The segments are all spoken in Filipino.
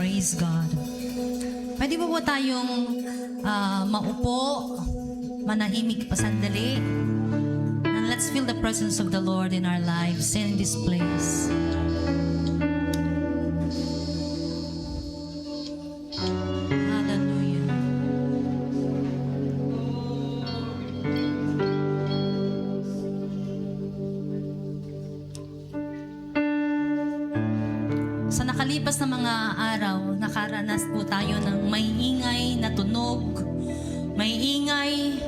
Praise God. Pwede ba tayong maupo, manahimik pa sandali? And let's feel the presence of the Lord in our lives and in this place. Hallelujah. Sa nakalipas na mga araw, nakaranas po tayo ng may ingay na tunog, may ingay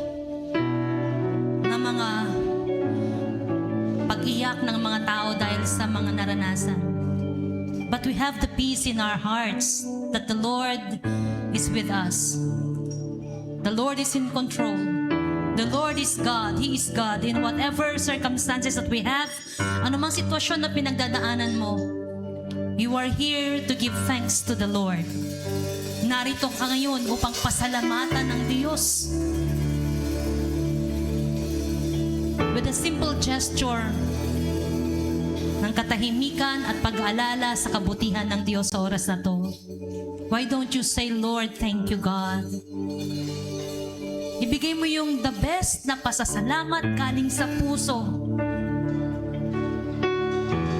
na mga pag-iyak ng mga tao dahil sa mga naranasan. But we have the peace in our hearts that the Lord is with us. The Lord is in control. The Lord is God. He is God. In whatever circumstances that we have, anumang sitwasyon na pinagdadaanan mo, you are here to give thanks to the Lord. Narito ka ngayon upang pasalamatan ng Diyos. With a simple gesture ng katahimikan at pag-aalala sa kabutihan ng Diyos sa oras na to. Why don't you say, Lord, thank you, God? Ibigay mo yung the best na pasasalamat galing sa puso.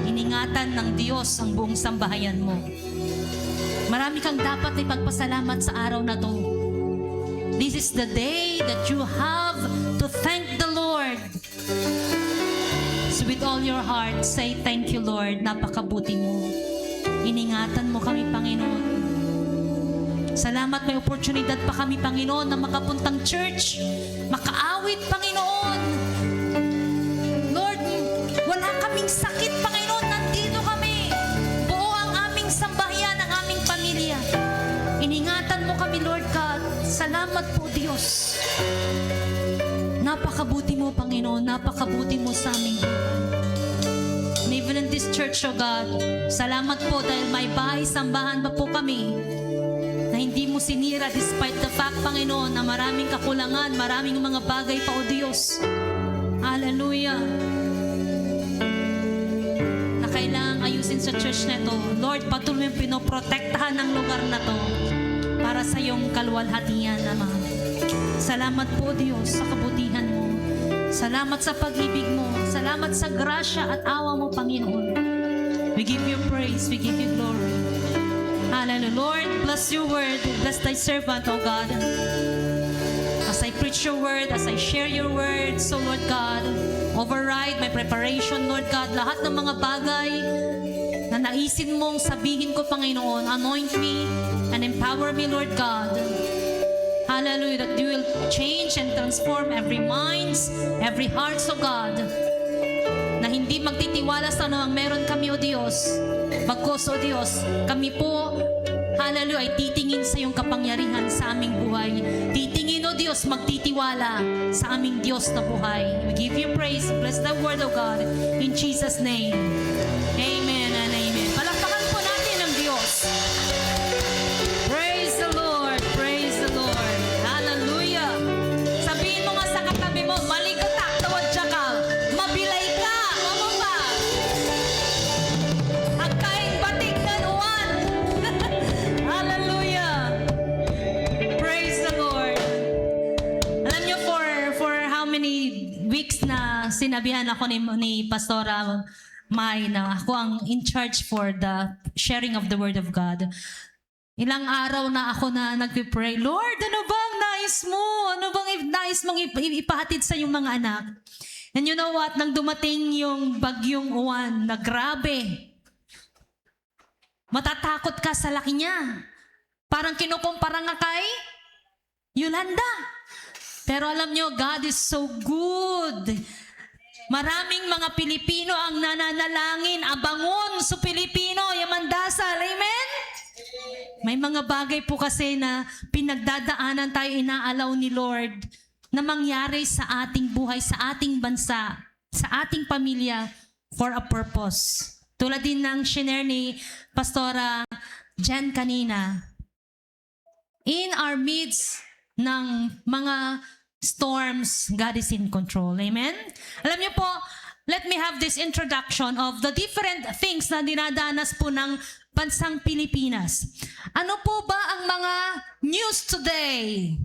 Iningatan ng Diyos ang buong sambahayan mo. Marami kang dapat ipagpasalamat sa araw na to. This is the day that you have to thank the Lord. So with all your heart, say, thank you, Lord. Napakabuti mo. Iningatan mo kami, Panginoon. Salamat may oportunidad pa kami, Panginoon, na makapuntang church, makaawit, Panginoon. Lord, wala kaming sakit, Panginoon. Nandito kami. Buo ang aming sambahayan, ang aming pamilya. Iningatan mo kami, Lord God. Salamat po, Diyos. Napakabuti mo, Panginoon. Napakabuti mo sa aming buhay. And even in this church, O God, salamat po dahil may bahay-sambahan pa po kami na hindi mo sinira despite the fact, Panginoon, na maraming kakulangan, maraming mga bagay pa, O Diyos. Hallelujah. Na kailangang ayusin sa church na ito. Lord, patuloy yung pinoprotektahan ng lugar na to para sa iyong kaluwalhatian, Ama. Salamat po, Diyos, sa kabutihan mo. Salamat sa pag-ibig mo. Salamat sa grasya at awa mo, Panginoon. We give you praise. We give you glory. Hallelujah. Lord, bless your word. Bless thy servant, O God. As I preach your word, as I share your word, so Lord God, override my preparation, Lord God. Lahat ng mga bagay na naisin mong sabihin ko, Panginoon, anoint me and empower me, Lord God. Hallelujah, that you will change and transform every minds, every hearts, O God, na hindi magtitiwala sa anumang meron kami, O Diyos. Bagkus, O Diyos, kami po, hallelujah, ay titingin sa iyong kapangyarihan sa aming buhay. Titingin, O Diyos, magtitiwala sa aming Diyos na buhay. We give you praise. Bless the word, O God, in Jesus' name. Amen and amen. Palakpakan po natin ang Diyos. Praise the Lord. Praise the Lord. Hallelujah. Sabihin mo nga sa katabi mo, maligata, tawad siya ka, mabilay ka, mamamba. Agkaing batik na nuwan. Hallelujah. Praise the Lord. Alam niyo, for how many weeks na sinabihan ako ni Pastora May na ako ang in charge for the sharing of the Word of God. Ilang araw na ako na nagpipray, Lord, ano bang nais mo? Ano bang nais mong ipahatid sa iyong mga anak? And you know what? Nang dumating yung bagyong Uwan na grabe, matatakot ka sa laki niya. Parang kinukumpara nga kay Yolanda. Pero alam niyo, God is so good. Maraming mga Pilipino ang nananalangin, abangon sa Pilipino, yamandasal. Amen? May mga bagay po kasi na pinagdadaanan tayo, inaalaw ni Lord na mangyari sa ating buhay, sa ating bansa, sa ating pamilya for a purpose. Tulad din ng shinare ni Pastora Jen kanina, in our midst ng mga storms, God is in control. Amen? Alam niyo po, let me have this introduction of the different things na dinadanas po ng bansang Pilipinas. Ano po ba ang mga news today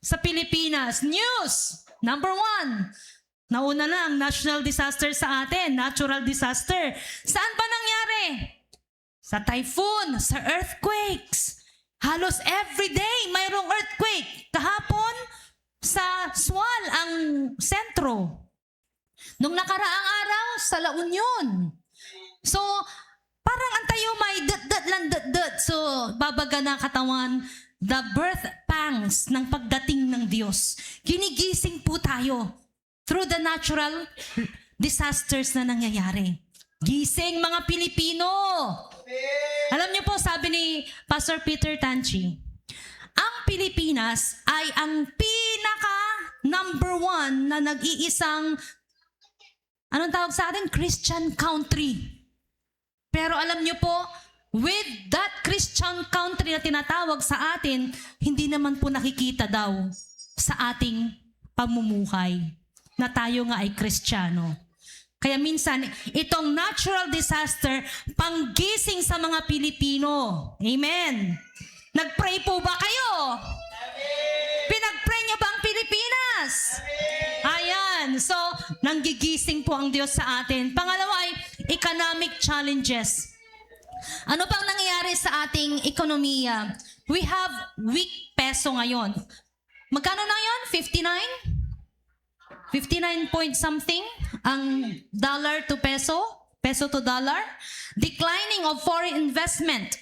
sa Pilipinas? News! Number 1. Nauna na ang national disaster sa atin, natural disaster. Saan ba nangyari? Sa typhoon, sa earthquakes. Halos everyday mayroong earthquake. Kahapon, sa Sual, ang sentro. Nung nakaraang araw, sa La Union. So, parang ang tayo may dat-dat lang dat-dat. So, babaga na katawan, the birth pangs ng pagdating ng Diyos. Ginigising po tayo through the natural disasters na nangyayari. Gising mga Pilipino! Alam niyo po, sabi ni Pastor Peter Tanchi, ang Pilipinas ay ang pinaka number 1 na nag-iisang, anong tawag sa atin? Christian country. Pero alam niyo po, with that Christian country na tinatawag sa atin, hindi naman po nakikita daw sa ating pamumuhay na tayo nga ay Kristiyano. Kaya minsan, itong natural disaster, panggising sa mga Pilipino. Amen. Nagpray po ba kayo? Pinagpray niyo ba ang Pilipinas? Ayan. So, nanggigising po ang Diyos sa atin. Pangalawa ay economic challenges. Ano pang nangyayari sa ating ekonomiya? We have weak peso ngayon. Magkano na yon? 59? 59 point something ang dollar to peso? Peso to dollar? Declining of foreign investment.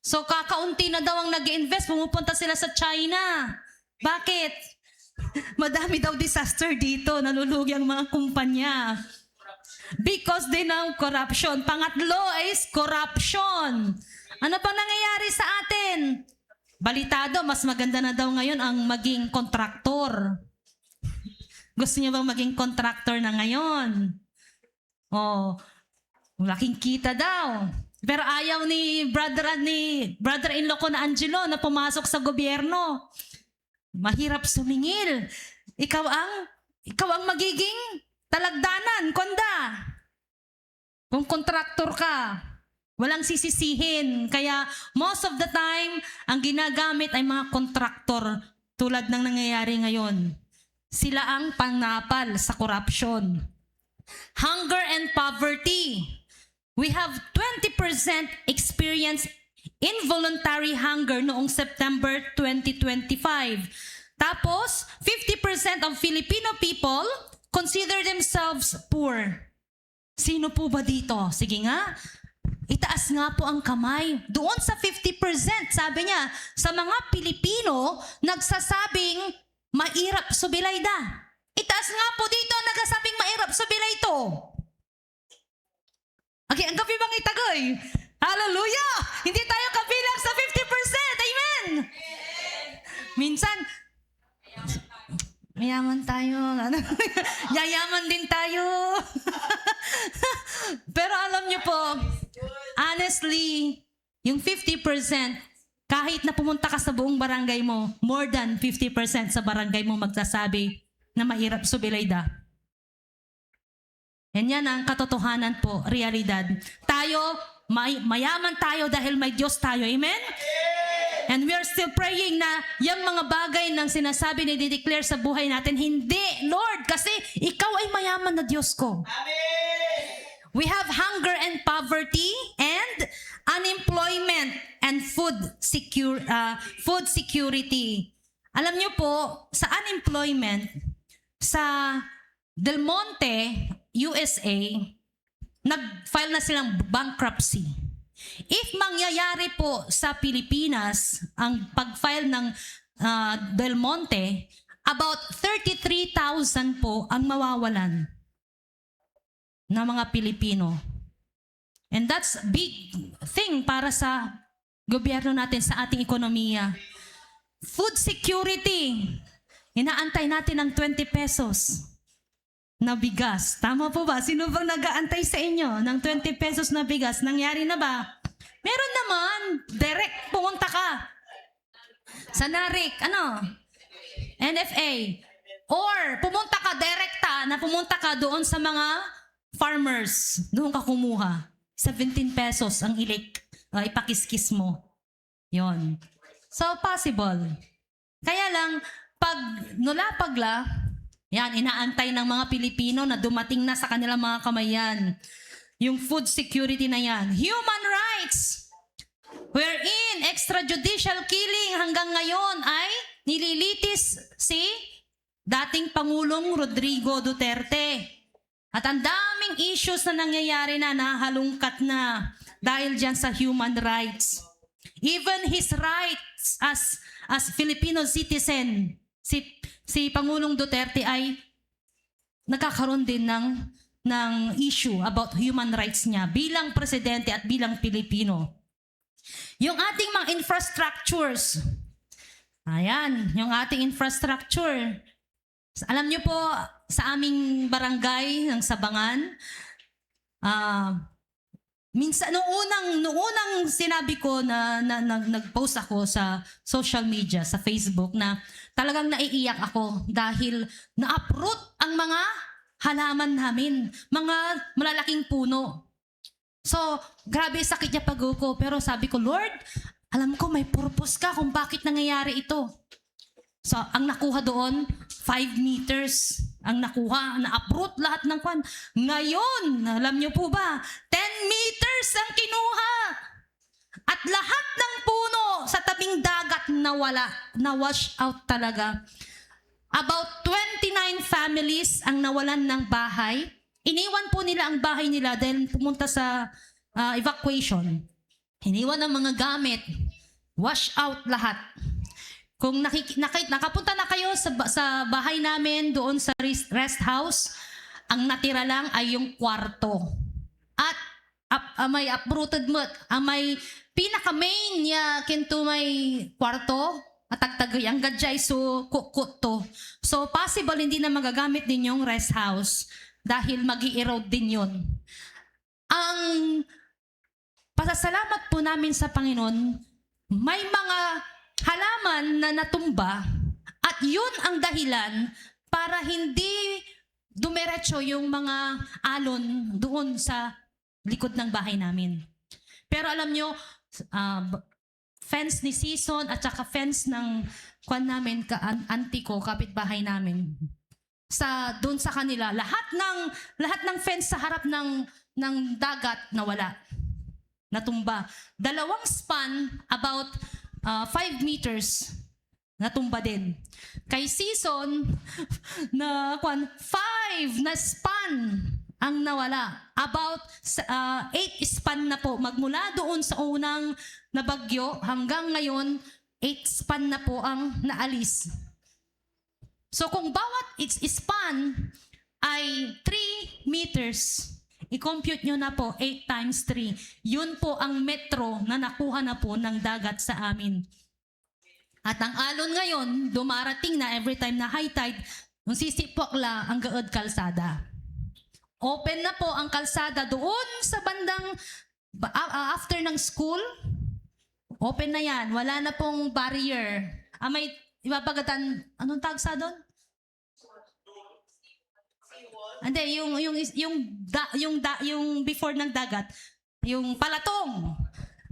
So kakaunti na daw ang nag-invest, pumupunta sila sa China. Bakit? Madami daw disaster dito, nalulugi ang mga kumpanya. Because they know corruption. Pangatlo is corruption. Ano pa nangyayari sa atin? Balitado, mas maganda na daw ngayon ang maging kontraktor. Gusto niyo bang maging kontraktor na ngayon? Oh, laking kita daw. Pero ayaw ni brother-in-law ko na Angelo na pumasok sa gobyerno. Mahirap sumingil. Ikaw ang magiging talagdanan, konda. Kung kontraktor ka, walang sisisihin. Kaya most of the time, ang ginagamit ay mga kontraktor tulad ng nangyayari ngayon. Sila ang pangnapal sa corruption. Hunger and poverty. We have 20% experience involuntary hunger noong September 2025. Tapos, 50% of Filipino people consider themselves poor. Sino po ba dito? Sige nga, itaas nga po ang kamay. Doon sa 50%, sabi niya, sa mga Pilipino, nagsasabing, mairap subilayda. Itaas nga po dito, nagsasabing mairap subilay ito. Okay, ang kapi bang itagoy? Hallelujah! Hindi tayo kabilang sa 50%. Amen! Minsan, mayaman tayo. Yayaman din tayo. Pero alam niyo po, honestly, yung 50%, kahit na pumunta ka sa buong barangay mo, more than 50% sa barangay mo magsasabi na mahirap subilayda. Yan ang katotohanan po, realidad. Tayo, mayaman tayo dahil may Diyos tayo. Amen? And we are still praying na yung mga bagay ng sinasabi na i-declare sa buhay natin, hindi, Lord, kasi ikaw ay mayaman na Diyos ko. Amen. We have hunger and poverty and unemployment and food security. Alam niyo po, sa unemployment, sa Del Monte, USA, nag-file na silang bankruptcy. If mangyayari po sa Pilipinas ang pag-file ng Del Monte, about 33,000 po ang mawawalan na mga Pilipino. And that's a big thing para sa gobyerno natin, sa ating ekonomiya. Food security. Inaantay natin ng 20 pesos na bigas. Tama po ba? Sino bang nag-aantay sa inyo ng 20 pesos na bigas? Nangyari na ba? Meron naman. Direct pumunta ka sa NARIC, NFA. Or pumunta ka, direkta, na pumunta ka doon sa mga farmers. Doon ka kumuha. 17 pesos ang ilik. ipakiskis mo. Yon. So, possible. Kaya lang, pag nulapagla, yan, inaantay ng mga Pilipino na dumating na sa kanilang mga kamayan. Yung food security na yan. Human rights, wherein extrajudicial killing hanggang ngayon ay nililitis si dating Pangulong Rodrigo Duterte. At ang daming issues na nangyayari na nahalungkat na dahil dyan sa human rights. Even his rights as Filipino citizen, si Pangulong Duterte ay nagkakaroon din ng issue about human rights niya bilang presidente at bilang Pilipino. Yung ating mga infrastructures, ayan, yung ating infrastructure. Alam niyo po, sa aming barangay ng Sabangan, minsan, noong unang sinabi ko na nag-post ako sa social media, sa Facebook, na talagang naiiyak ako dahil na-uproot ang mga halaman namin, mga malalaking puno. So, grabe sakit niya pag-uko, pero sabi ko, Lord, alam ko may purpose ka kung bakit nangyayari ito. So, ang nakuha doon, 5 meters ang nakuha, na-uproot lahat ng kwan. Ngayon, alam niyo po ba, 10 meters ang kinuha. At lahat ng puno sa tabing dagat nawala, na-wash out talaga. About 29 families ang nawalan ng bahay. Iniwan po nila ang bahay nila dahil pumunta sa evacuation. Iniwan ang mga gamit. Wash out lahat. Kung nakapunta na kayo sa bahay namin doon sa rest house, ang natira lang ay yung kwarto. At may uprooted mo, may pinaka-main niya kinto may kwarto, at tagtagay ang gadjay so kukut to. So possible hindi na magagamit din yung rest house dahil mag-i-erode din yun. Ang pasasalamat po namin sa Panginoon, may mga halaman na natumba at yun ang dahilan para hindi dumiretso yung mga alon doon sa likod ng bahay namin. Pero alam nyo, fence ni Season at saka fence ng kwan namin, auntie ko, kapitbahay namin. Doon sa kanila, lahat ng fence sa harap ng dagat nawala. Natumba. 2 span, about 5 meters, natumba din. Kay Season, na 5 na span ang nawala. About 8 span na po. Magmula doon sa unang nabagyo hanggang ngayon, 8 span na po ang naalis. So kung bawat span ay 3 meters, i-compute nyo na po 8 times 3. Yun po ang metro na nakuha na po ng dagat sa amin. At ang alon ngayon, dumarating na every time na high tide, nung sisipokla ang gaod kalsada. Open na po ang kalsada doon sa bandang after ng school. Open na yan. Wala na pong barrier. May ibabagatan, anong tawag sa doon? Hindi, yung before ng dagat, yung palatong.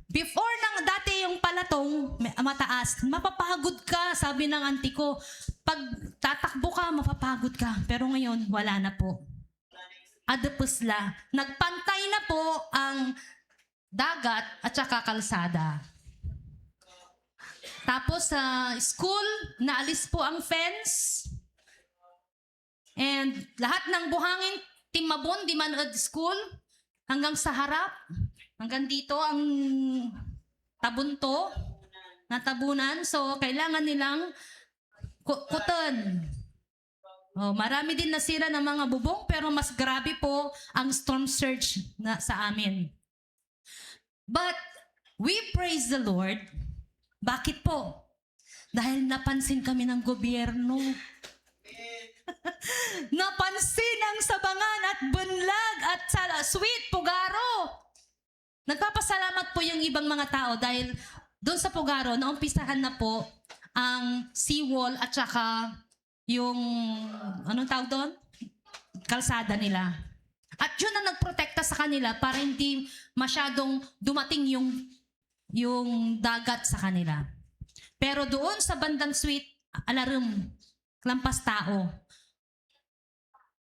Before dati yung palatong, mataas, mapapagod ka, sabi ng auntie ko. Pag tatakbo ka, mapapagod ka. Pero ngayon, wala na po. Adapusla. Nagpantay na po ang dagat at saka kalsada. Tapos sa school, naalis po ang fence. And lahat ng buhangin, Timabon, di manood school, hanggang sa harap, hanggang dito ang tabunto, natabunan. So, kailangan nilang kuton. Oh, marami din nasira ng mga bubong, pero mas grabe po ang storm surge na sa amin. But we praise the Lord. Bakit po? Dahil napansin kami ng gobyerno. Napansin ang Sabangan at Bunlag at Sweet, Pugaro. Nagpapasalamat po yung ibang mga tao dahil doon sa Pugaro, naumpisahan na po ang seawall at saka yung, anong tawag doon? Kalsada nila. At yun ang nagprotekta sa kanila para hindi masyadong dumating yung yung dagat sa kanila. Pero doon sa bandang sweet, alarum, lampas tao.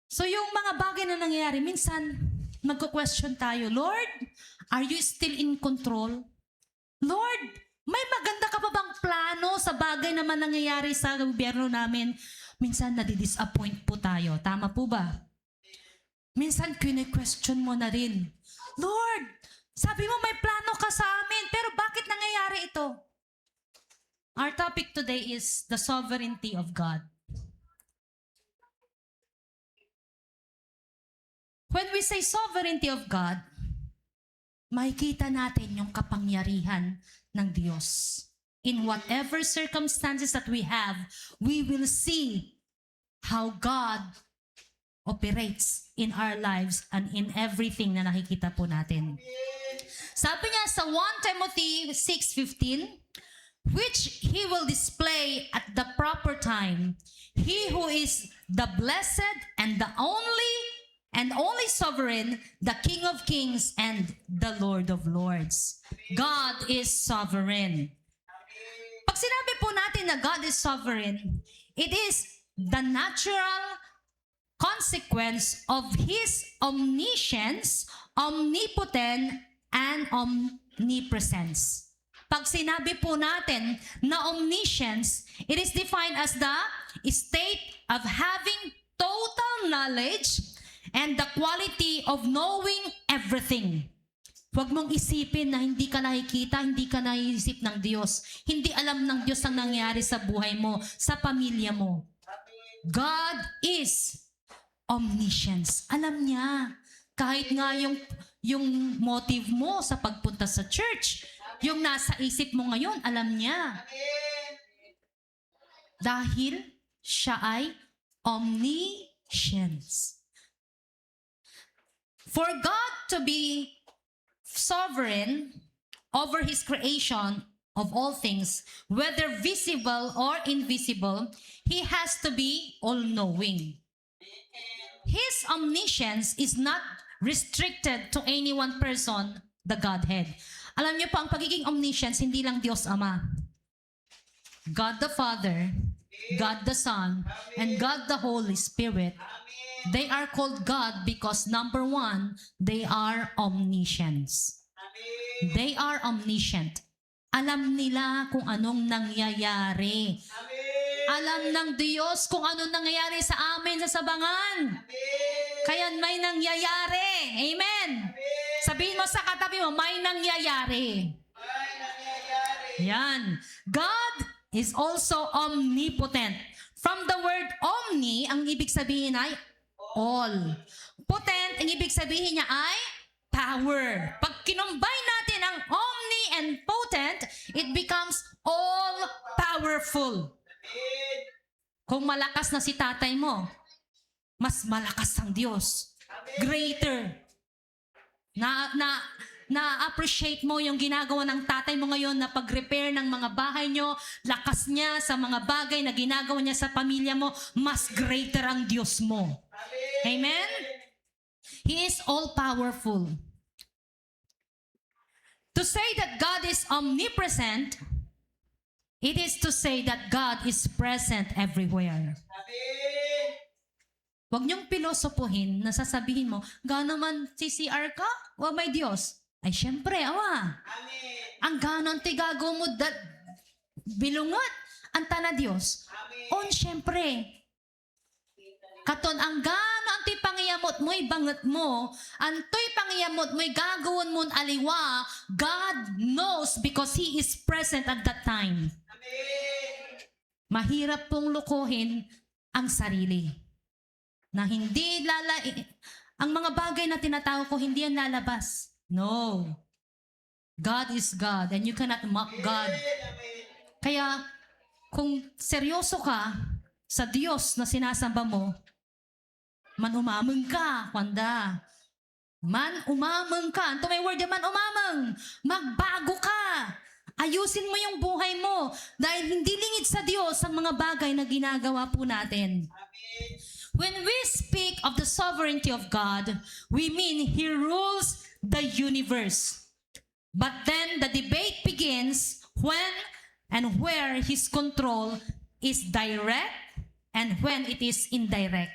So yung mga bagay na nangyayari, minsan magko-question tayo, Lord, are you still in control? Lord, may maganda ka pa bang plano sa bagay naman nangyayari sa gobyerno namin? Minsan nadi-disappoint po tayo. Tama po ba? Minsan kine-question mo na rin, Lord, sabi mo may plano ka sa amin, pero bakit nangyayari ito? Our topic today is the sovereignty of God. When we say sovereignty of God, makikita natin yung kapangyarihan ng Diyos. In whatever circumstances that we have, we will see how God operates in our lives and in everything na nakikita po natin. Sabi niya sa 1 Timothy 6:15, which He will display at the proper time. He who is the blessed and the only sovereign, the King of kings and the Lord of lords. God is sovereign. Pag sinabi po natin na God is sovereign, it is the natural consequence of His omniscience, omnipotent, and omnipresence. Pag sinabi po natin na omniscience, it is defined as the state of having total knowledge and the quality of knowing everything. Huwag mong isipin na hindi ka nakikita, hindi ka naiisip ng Diyos. Hindi alam ng Diyos ang nangyari sa buhay mo, sa pamilya mo. God is omniscience. Alam niya. Kahit nga yung motive mo sa pagpunta sa church, yung nasa isip mo ngayon, alam niya. Dahil siya ay omniscience. For God to be sovereign over His creation of all things, whether visible or invisible, He has to be all-knowing. His omniscience is not restricted to any one person, the Godhead. Alam niyo po, ang pagiging omniscience, hindi lang Diyos Ama. God the Father, God the Son, and God the Holy Spirit, they are called God because number one, they are omniscience. They are omniscient. Alam nila kung anong nangyayari. Alam ng Diyos kung anong nangyayari sa amin sa sabangan. Kaya may nangyayari. Amen. Sabihin mo sa katabi mo, may nangyayari. Yan. God is also omnipotent. From the word omni, ang ibig sabihin ay all. Potent, ang ibig sabihin niya ay power. Pag kinumbine natin ang omni and potent, it becomes all-powerful. Kung malakas na si tatay mo, mas malakas ang Diyos. Greater. Na-appreciate mo yung ginagawa ng tatay mo ngayon na pag-repair ng mga bahay nyo, lakas niya sa mga bagay na ginagawa niya sa pamilya mo, mas greater ang Diyos mo. Amen? He is all-powerful. To say that God is omnipresent, it is to say that God is present everywhere. Huwag niyong pilosopohin na sasabihin mo, gaano man CCR ka? O may Diyos? Ay, syempre, awa. Ang ganon ti gago mo bilungot, ang tana Diyos. On, syempre. Katon, ang gano ang ti pangiyamot mo'y bangat mo, anto'y pangiyamot mo'y gagawin mo'n aliwa, God knows because He is present at that time. Mahirap pong lukuhin ang sarili. Na hindi ang mga bagay na tinatawag ko, hindi yan lalabas. No. God is God and you cannot mock God. Kaya, kung seryoso ka sa Diyos na sinasamba mo, manumamang ka, kwanda. Man-umamang ka. Ito may word yan, man-umamang. Magbago ka. Ayusin mo yung buhay mo. Dahil hindi lingid sa Diyos ang mga bagay na ginagawa po natin. When we speak of the sovereignty of God, we mean He rules the universe. But then the debate begins when and where His control is direct and when it is indirect.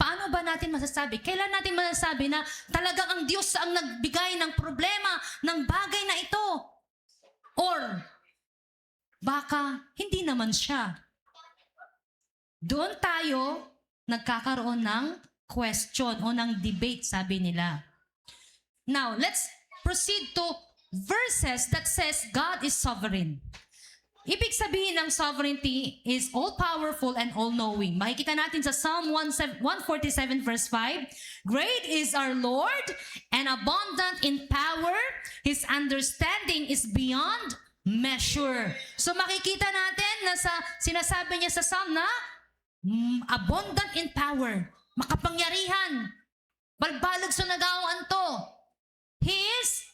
Paano ba natin masasabi? Kailan natin masasabi na talagang ang Diyos ang nagbigay ng problema ng bagay na ito? Or baka hindi naman siya. Doon tayo nagkakaroon ng question o ng debate, sabi nila. Now, let's proceed to verses that says God is sovereign. Ibig sabihin ng sovereignty is all-powerful and all-knowing. Makikita natin sa Psalm 147 verse 5, Great is our Lord and abundant in power. His understanding is beyond measure. So makikita natin na sinasabi niya sa Psalm na abundant in power, makapangyarihan, balbalag sa nagawaan to. His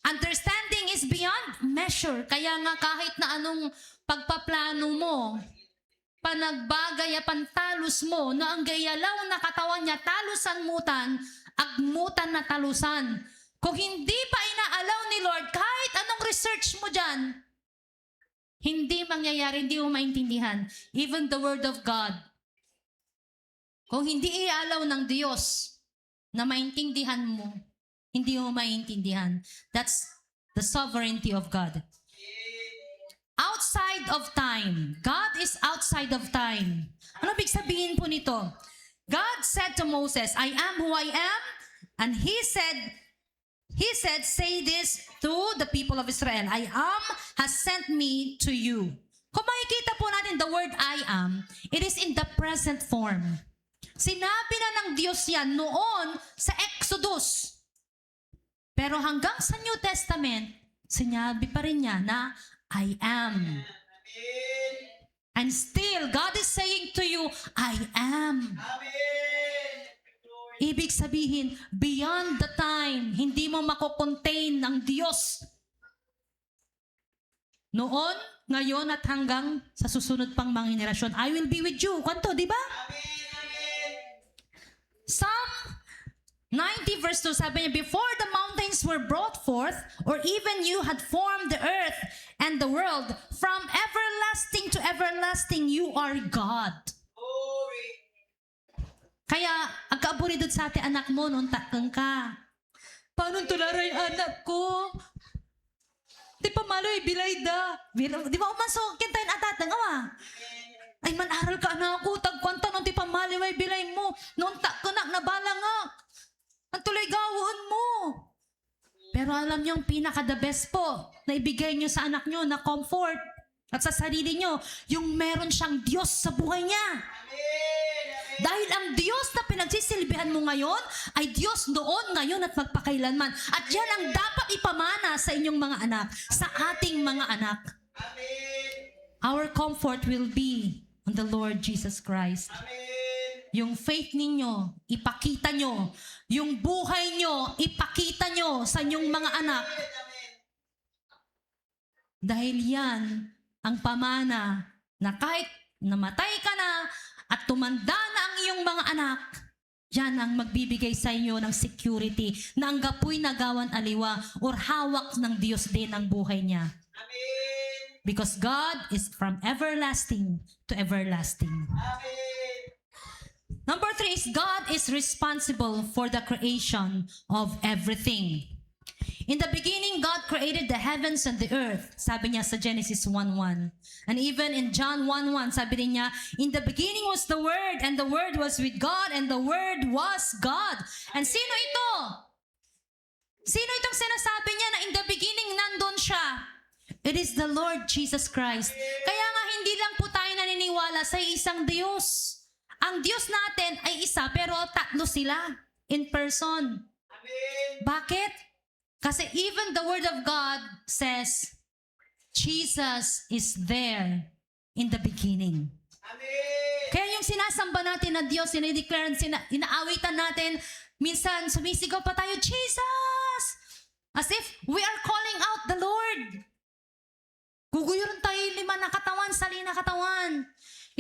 understanding is beyond measure. Kaya nga kahit na anong pagpaplano mo, panagbagay, pantalos mo, na ang gayalaw na katawan niya, talusan mutan, agmutan na talusan. Kung hindi pa inaalaw ni Lord, kahit anong research mo dyan, hindi mangyayari, hindi mo maintindihan. Even the Word of God. Kung hindi iaalaw ng Diyos na maintindihan mo, hindi mo maintindihan. That's the sovereignty of God. Outside of time. God is outside of time. Ano ibig sabihin po nito? God said to Moses, I am who I am. And He said, say this to the people of Israel. I am has sent me to you. Kung makikita po natin the word I am, it is in the present form. Sinabi na ng Diyos yan noon sa Exodus. Pero hanggang sa New Testament, sinabi pa rin niya na I am. And still, God is saying to you, I am. Ibig sabihin, beyond the time, hindi mo makocontain ng Diyos. Noon, ngayon at hanggang sa susunod pang mga henerasyon, I will be with you. Kanto, di ba? Psalm 90 verse 2, sabi niya, before the mountains were brought forth, or even you had formed the earth and the world, from everlasting to everlasting, you are God. Kaya, ang kaaburidod sa ate anak mo, nung takang ka. Paano tularay anak ko? Di pa maloy, bilay da. Di ba umasok, kintayin atatang, ay man-aral ka anak ko, tagkwanta nung di pa maloy, bilay mo. Nung takang nabala nga. Ang tuloy gawon mo. Pero alam niyo, yung pinaka-the best po na ibigay niyo sa anak niyo na comfort at sa sarili niyo, yung meron siyang Diyos sa buhay niya. Dahil ang Diyos na pinagsisilbihan mo ngayon ay Diyos noon, ngayon at magpakailanman. At yan ang dapat ipamana sa inyong mga anak, sa ating mga anak. Our comfort will be on the Lord Jesus Christ. Yung faith ninyo, ipakita nyo. Yung buhay nyo, ipakita nyo sa inyong mga anak. Dahil yan ang pamana na kahit namatay ka na at tumanda na ang iyong mga anak, yan ang magbibigay sa inyo ng security na ang gapoy nagawan aliwa or hawak ng Diyos din ang buhay niya. Because God is from everlasting to everlasting. Number 3 is God is responsible for the creation of everything. In the beginning, God created the heavens and the earth. Sabi niya sa Genesis 1:1. And even in John 1:1, sabi niya, in the beginning was the Word, and the Word was with God, and the Word was God. And sino ito? Sino itong sinasabi niya na in the beginning nandun siya? It is the Lord Jesus Christ. Kaya nga hindi lang po tayo naniniwala sa isang Diyos. Ang Diyos natin ay isa, pero tatlo sila in person. Amen. Bakit? Kasi even the Word of God says, Jesus is there in the beginning. Amen. Kaya yung sinasamba natin na Diyos, sinideclare, inaawitan natin, minsan sumisigaw pa tayo, Jesus! As if we are calling out the Lord. Guguyuran tayo 5 na katawan, sali na katawan.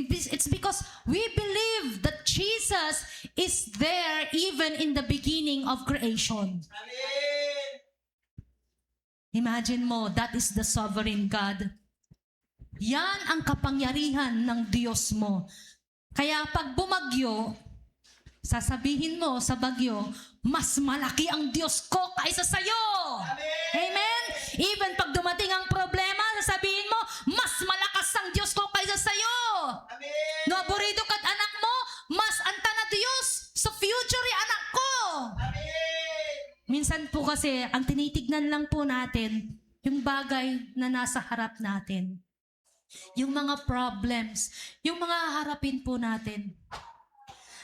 It's because we believe that Jesus is there even in the beginning of creation. Amen. Imagine mo, that is the sovereign God. Yan ang kapangyarihan ng Diyos mo. Kaya pag bumagyo, sasabihin mo sa bagyo, mas malaki ang Diyos ko kaysa sa'yo. Amen? Even pag dumating ang problema, sasabihin mo, mas malakas ang Diyos ko kaysa sa'yo. Amen. No, aburido ka't anak mo, mas anta na Diyos sa future anak ko. Amen. Minsan po kasi, ang tinitignan lang po natin, yung bagay na nasa harap natin. Yung mga problems, yung mga harapin po natin.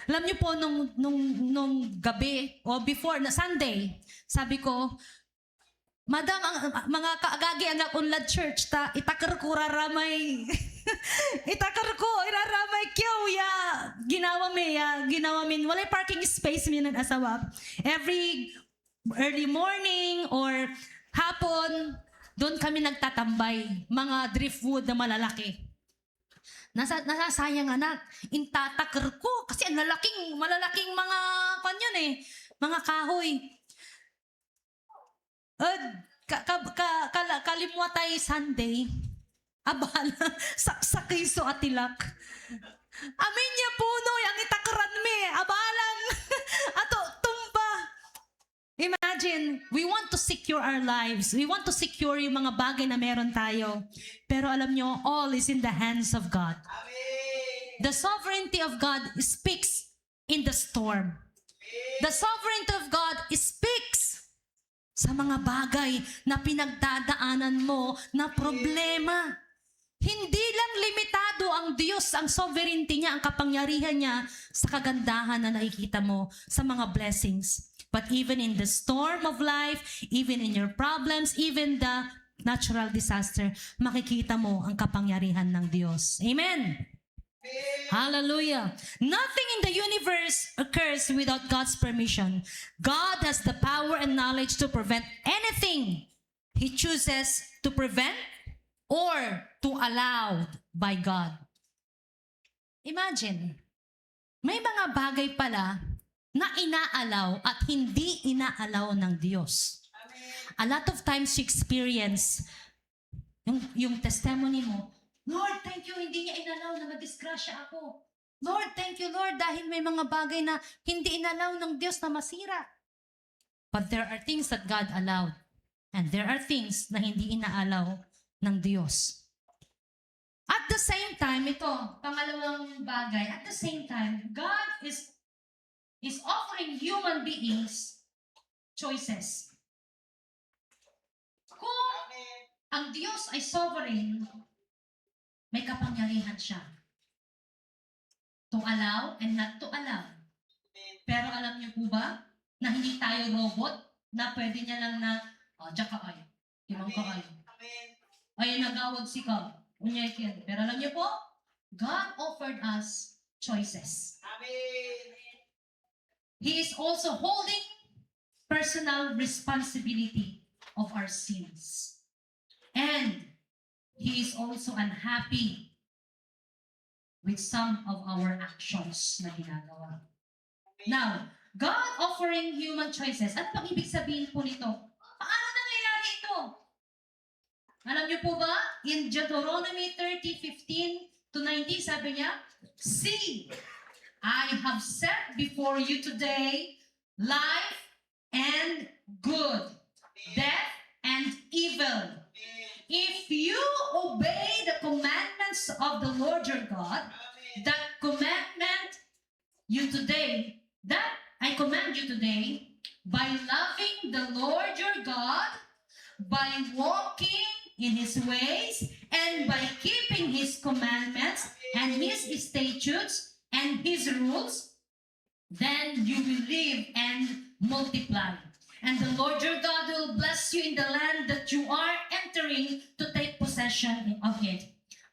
Alam niyo po, nung gabi, o before na Sunday, sabi ko, Madam, ang mga kaagagi anak unlad church, itakar ko raramay, itakar ko, iraramay kyaw, ginawa min, walay parking space min ang asawa. Every early morning or hapon, doon kami nagtatambay, mga driftwood na malalaki. Nasasayang anak, intatakar ko, kasi ang malalaking mga kanyan mga kahoy. Kalimwatay Sunday, abala, sakay so atilak. Amin niya puno, yung itakaran mi, abalang, ato, tumba. Imagine, we want to secure our lives. We want to secure yung mga bagay na meron tayo. Pero alam nyo, all is in the hands of God. Amen. The sovereignty of God speaks in the storm. The sovereignty of God speaks sa mga bagay na pinagdadaanan mo na problema. Hindi lang limitado ang Diyos, ang sovereignty niya, ang kapangyarihan niya sa kagandahan na nakikita mo sa mga blessings. But even in the storm of life, even in your problems, even the natural disaster, makikita mo ang kapangyarihan ng Diyos. Amen. Hallelujah. Nothing in the universe occurs without God's permission. God has the power and knowledge to prevent anything He chooses to prevent or to allow by God. Imagine, may mga bagay pala na inaalaw at hindi inaalaw ng Diyos. A lot of times you experience yung testimony mo, Lord, thank you, hindi niya inalaw na madisgrasya ako. Lord, thank you, Lord, dahil may mga bagay na hindi inalaw ng Diyos na masira. But there are things that God allowed. And there are things na hindi inaalaw ng Diyos. At the same time, ito, pangalawang bagay, at the same time, God is offering human beings choices. Kung ang Diyos ay sovereign, may kapangyarihan siya to allow and not to allow. Pero alam niyo po ba na hindi tayo robot na pwede niya lang na diyan ka ay, ibang ka ay. Ay, nagawag si ka. Pero alam niyo po, God offered us choices. Amen. He is also holding personal responsibility of our sins. And He is also unhappy with some of our actions na ginagawa. Now, God offering human choices. Ano pang ibig sabihin po nito? Paano nangyayari ito? Alam niyo po ba? In Deuteronomy 30:15-19, sabi niya, See, I have set before you today life and good, death and evil. If you obey the commandments of the Lord your God, that I command you today, by loving the Lord your God, by walking in His ways, and by keeping His commandments and His statutes and His rules, then you will live and multiply. And the Lord your God will bless you in the land that you are entering to take possession of it.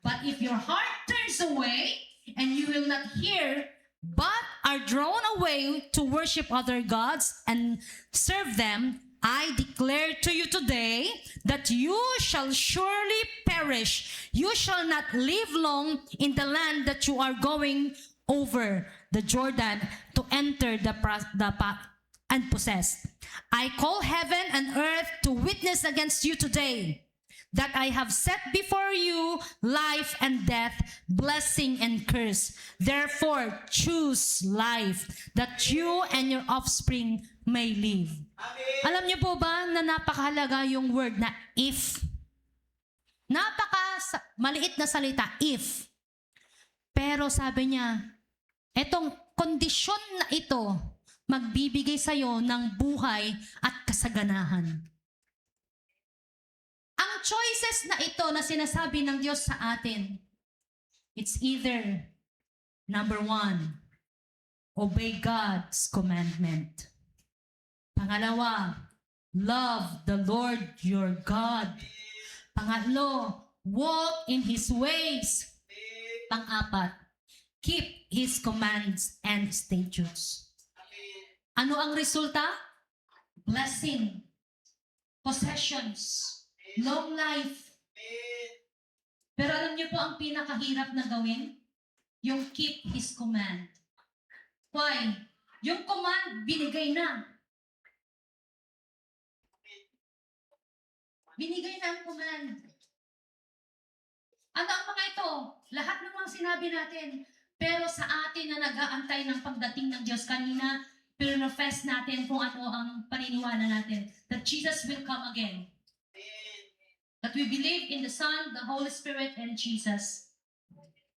But if your heart turns away and you will not hear, but are drawn away to worship other gods and serve them, I declare to you today that you shall surely perish. You shall not live long in the land that you are going over the Jordan to enter and possessed. I call heaven and earth to witness against you today that I have set before you life and death, blessing and curse. Therefore, choose life, that you and your offspring may live. Amen. Alam niyo po ba na napakahalaga yung word na if? Maliit na salita, if. Pero sabi niya, etong kondisyon na ito, magbibigay sa'yo ng buhay at kasaganahan. Ang choices na ito na sinasabi ng Diyos sa atin, it's either, number 1, obey God's commandment. Pangalawa, love the Lord your God. Pangatlo, walk in His ways. Pang-apat, keep His commands and statutes. Ano ang resulta? Blessing, possessions, long life. Pero alam niyo po ang pinakahirap na gawin? Yung keep His command. Why? Yung command, binigay na. Binigay na ang command. Ano ang mga ito? Lahat ng mga sinabi natin. Pero sa atin na nag-aantay ng pagdating ng Diyos kanina, pinofess natin kung ano ang paniniwala natin. That Jesus will come again. That we believe in the Son, the Holy Spirit, and Jesus.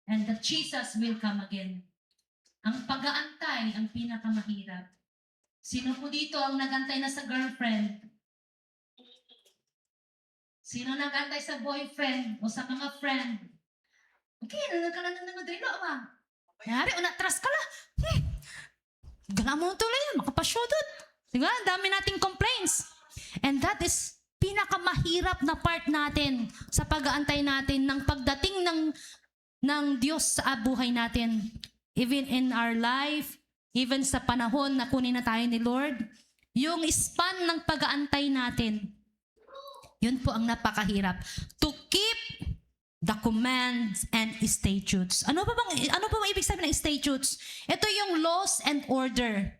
And that Jesus will come again. Ang pag-aantay ang pinakamahirap. Sino po dito ang nagantay na sa girlfriend? Sino nagantay sa boyfriend o sa mga friend? Okay, nagkaroon na ng madrilo ba? Yari, unatras ka lang. Gala mo tuloy yan, makapasyudot. Diba? Dami nating complaints. And that is pinakamahirap na part natin sa pag-aantay natin ng pagdating ng Diyos sa buhay natin. Even in our life, even sa panahon na kunin na tayo ni Lord, yung span ng pag-aantay natin, yun po ang napakahirap. To keep the commands and statutes. Ano ba bang ibig sabihin ng statutes? Ito yung laws and order.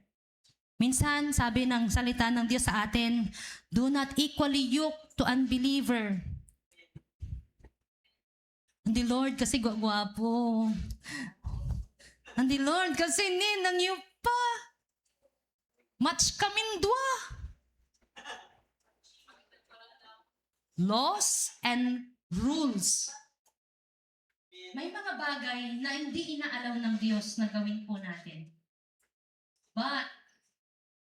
Minsan, sabi ng salita ng Diyos sa atin, do not equally yoke to unbeliever. Hindi Lord kasi gwapo. Hindi Lord kasi ninang niyo pa. Match kaming dua. Laws and rules. May mga bagay na hindi inaalaw ng Diyos na gawin po natin. But,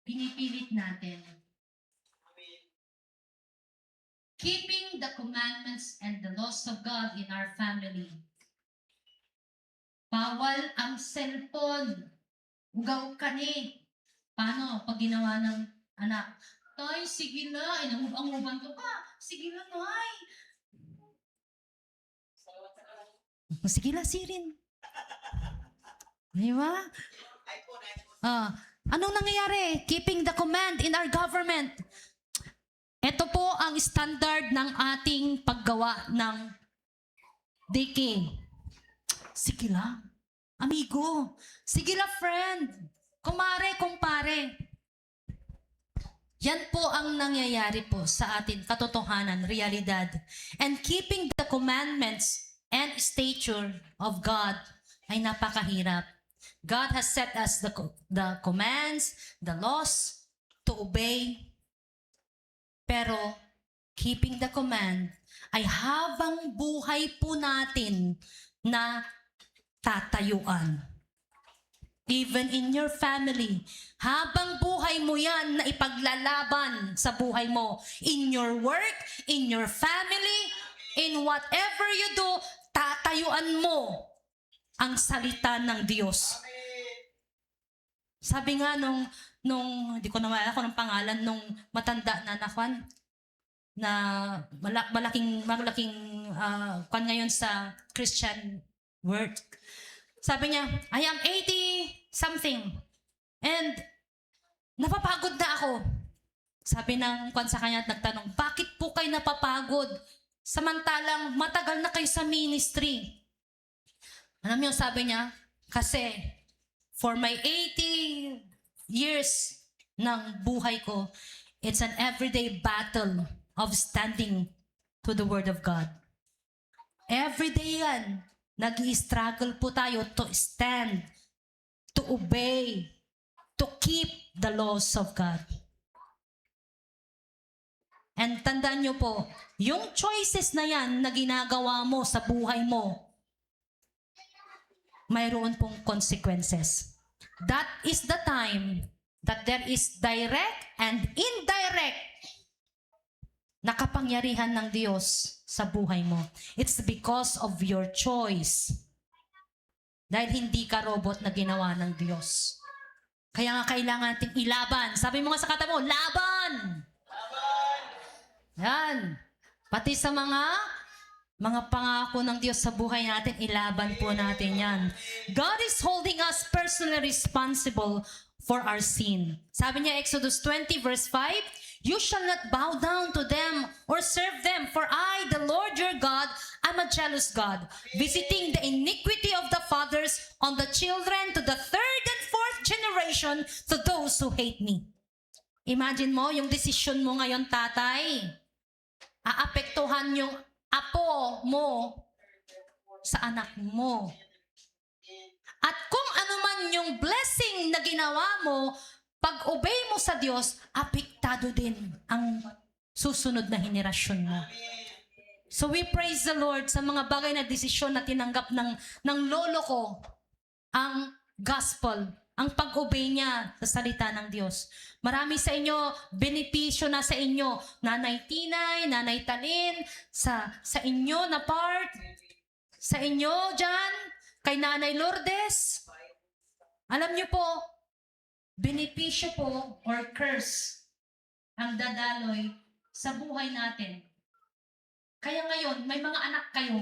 pinipilit natin. Keeping the commandments and the laws of God in our family. Bawal ang cellphone. Ugaw ka ni. Paano pag ginawa ng anak? Tay, sige na. Inangubang-ubang ko pa. Sige na, tay. Sige na, Sirin. Di ba? Anong nangyayari? Keeping the command in our government. Ito po ang standard ng ating paggawa ng DK. Sige lang. Amigo. Sige lang, friend. Kumare, kumpare. Yan po ang nangyayari po sa atin, katotohanan, realidad. And keeping the commandments and stature of God ay napakahirap. God has set us the commands, the laws to obey. Pero keeping the command ay habang buhay po natin na tatayuan. Even in your family, habang buhay mo yan na ipaglalaban sa buhay mo. In your work, in your family, in whatever you do, tatayuan mo ang salita ng Diyos. Sabi nga nung hindi ko na maalala kung ng pangalan, nung matanda na nakwan, na malaking kwan ngayon sa Christian word. Sabi niya, I am 80 something. And napapagod na ako. Sabi ng kwan sa kanya at nagtanong, bakit po kayo napapagod? Samantalang matagal na kayo sa ministry. Alam niyo, sabi niya, kasi for my 80 years ng buhay ko, it's an everyday battle of standing to the Word of God. Everyday yan. Nag-i-struggle po tayo to stand, to obey, to keep the laws of God. And tandaan nyo po, yung choices na yan na ginagawa mo sa buhay mo, mayroon pong consequences. That is the time that there is direct and indirect na kapangyarihan ng Diyos sa buhay mo. It's because of your choice. Dahil hindi ka robot na ginawa ng Diyos. Kaya nga kailangan natin ilaban. Sabi mo nga sa kata mo, laban! Yan. Pati sa mga pangako ng Diyos sa buhay natin, ilaban po natin yan. God is holding us personally responsible for our sin. Sabi niya, Exodus 20 verse 5, "You shall not bow down to them or serve them, for I, the Lord your God, am a jealous God, visiting the iniquity of the fathers on the children to the third and fourth generation to those who hate me." Imagine mo, yung decision mo ngayon, tatay, aapektuhan yung apo mo sa anak mo. At kung ano man yung blessing na ginawa mo, pag obey mo sa Diyos, apektado din ang susunod na henerasyon mo. So we praise the Lord sa mga bagay na desisyon na tinanggap ng lolo ko, ang gospel, ang pag-obey niya sa salita ng Diyos. Marami sa inyo, benepisyo na sa inyo. Nanay Tinay, Nanay Talin, sa inyo na part, sa inyo dyan, kay Nanay Lourdes. Alam niyo po, benepisyo po or curse ang dadaloy sa buhay natin. Kaya ngayon, may mga anak kayo.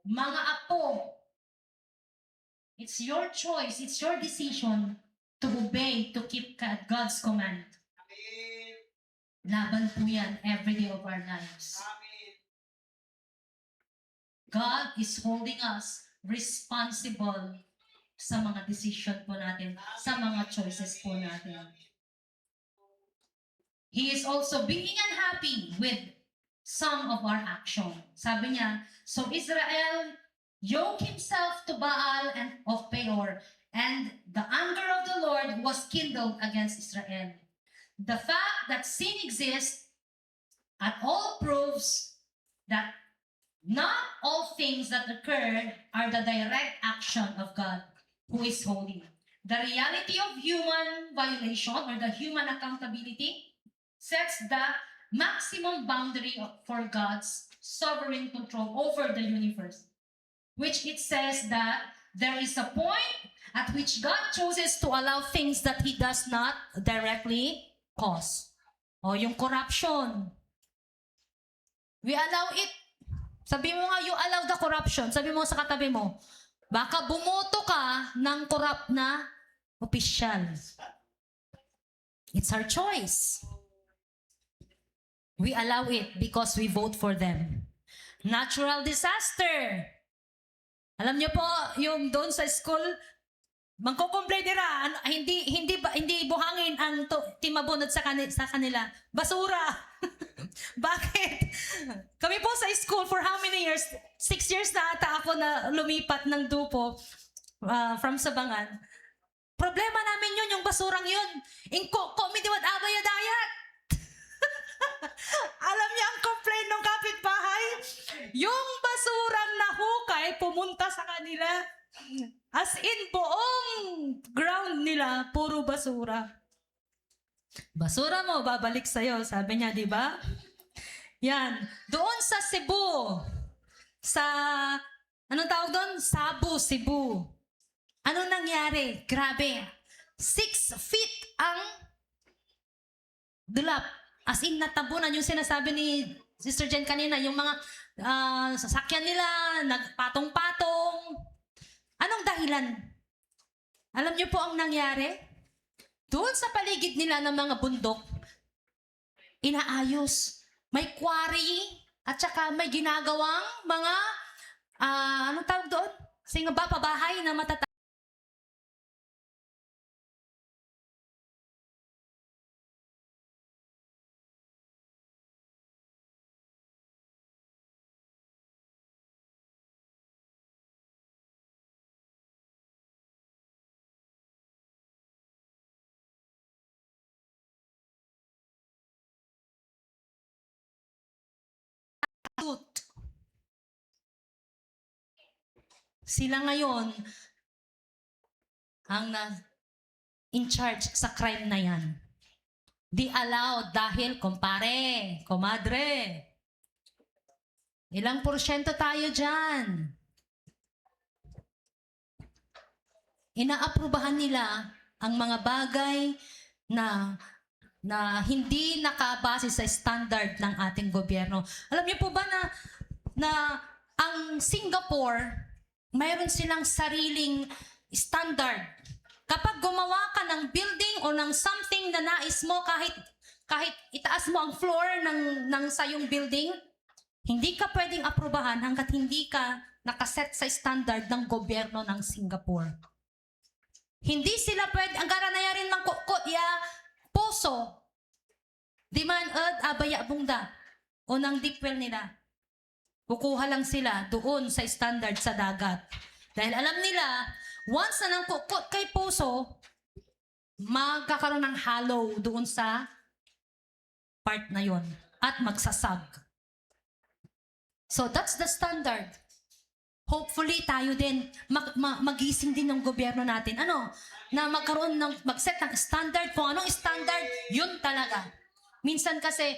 Mga apo. It's your choice, it's your decision to obey, to keep God's command. Laban po yan every day of our lives. God is holding us responsible sa mga decision po natin, sa mga choices po natin. He is also being unhappy with some of our action. Sabi niya, "So Israel yoked himself to Baal and of Peor, and the anger of the Lord was kindled against Israel." The fact that sin exists at all proves that not all things that occur are the direct action of God, who is holy. The reality of human violation or the human accountability sets the maximum boundary for God's sovereign control over the universe, which it says that there is a point at which God chooses to allow things that He does not directly cause. O yung corruption. We allow it. Sabi mo nga, you allow the corruption. Sabi mo sa katabi mo, baka bumoto ka ng corrupt na opisyal. It's our choice. We allow it because we vote for them. Natural disaster. Alam niyo po, yung doon sa school, magko-complain nila, hindi buhangin ang timabunod sa kanila. Basura. Bakit? Kami po sa school for how many years? 6 years na ata ako na lumipat ng Dupo from Sabangan. Problema namin yun, yung basurang yun. Komidiwad abayadayat. Alam niya ang complaint ng kapitbahay? Yung basurang nahukay pumunta sa kanila. As in, buong ground nila, puro basura. Basura mo, babalik sa'yo. Sabi niya, di ba? Yan. Doon sa Cebu, sa, anong tawag doon? Cebu. Anong nangyari? Grabe. 6 feet ang dulap. As in, natabunan yung sinasabi ni Sister Jen kanina, yung mga sasakyan nila, nagpatong-patong. Anong dahilan? Alam niyo po ang nangyari? Doon sa paligid nila ng mga bundok, inaayos. May quarry at saka may ginagawang mga, anong tawag doon? Pabahay na matatapos. Sila ngayon ang in charge sa crime na yan. Di allowed dahil, kumpare, komadre, ilang porsyento tayo dyan? Inaaprubahan nila ang mga bagay na hindi nakabase sa standard ng ating gobyerno. Alam niyo po ba na ang Singapore, mayroon silang sariling standard. Kapag gumawa ka ng building o ng something na nais mo, kahit itaas mo ang floor ng sayong building, hindi ka pwedeng aprubahan hanggat hindi ka nakaset sa standard ng gobyerno ng Singapore. Hindi sila pwede, ang karanayarin ng kukot, poso, di man abaya bungda, o ng deep well nila. Kukuha lang sila doon sa standard sa dagat. Dahil alam nila, once na nang kukot kay poso, magkakaroon ng hollow doon sa part na yon at magsasag. So that's the standard. Hopefully tayo din magising din ng gobyerno natin. Na magkaroon ng magset ng standard, kung anong standard, yun talaga. Minsan kasi